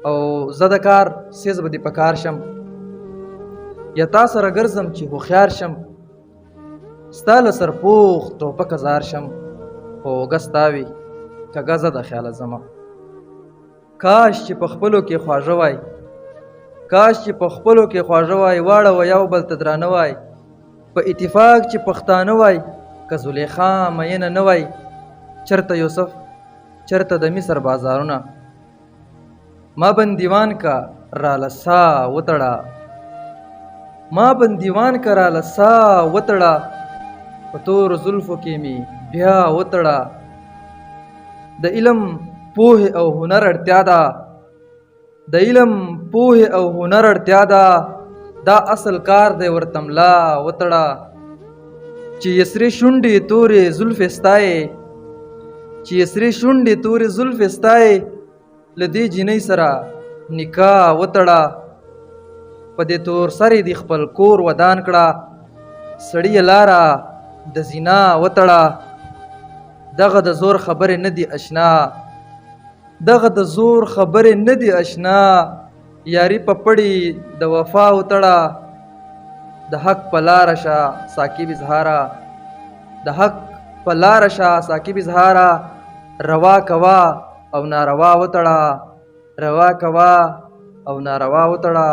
او زه د کار سیز به دې په کار شم یا تا سره ګرځم چې هوښیار شم ستا له سرپوښ ټوپکه زار شم خو اوږه ستا وي کږه زه د خیاله ځمه کاش چې په خپلو کې خواږه وای کاش چې په خپلو کې خواږه وای واړه و یو بل ته درانه وای په اتفاق چې پښتانه وای که زلیخا مینه نه وای چرته یوسف چرته د مصر بازارونه ما بندیوان کا راله سا وتړه ما بندیوان کا راله سا وتړه په تورو زلفو کې مې بیا وتړه د علم پوهې او هنر اړتیا ده د علم پوهې او هنر اړتیا ده دا اصل کار دی ورته ملا وتړه چې یسرې شونډې تورې زلفې ستایې چې یسرې شونډې تورې زلفې ستایې له دې جینۍ سره نکاح وتړه په دې تور سرې دې خپل کور ودان کړه سړی لاره د زنا وتړه دغه د زور خبرې نه دي اشنا دغه د زور خبرې نه دي اشنا یاري په پړي د وفا وتړه د حق په لاره شه ساقب اظهاره د حق په لاره شه ساقب اظهاره روا کوا او ناروا وتړه روا کوا او ناروا وتړه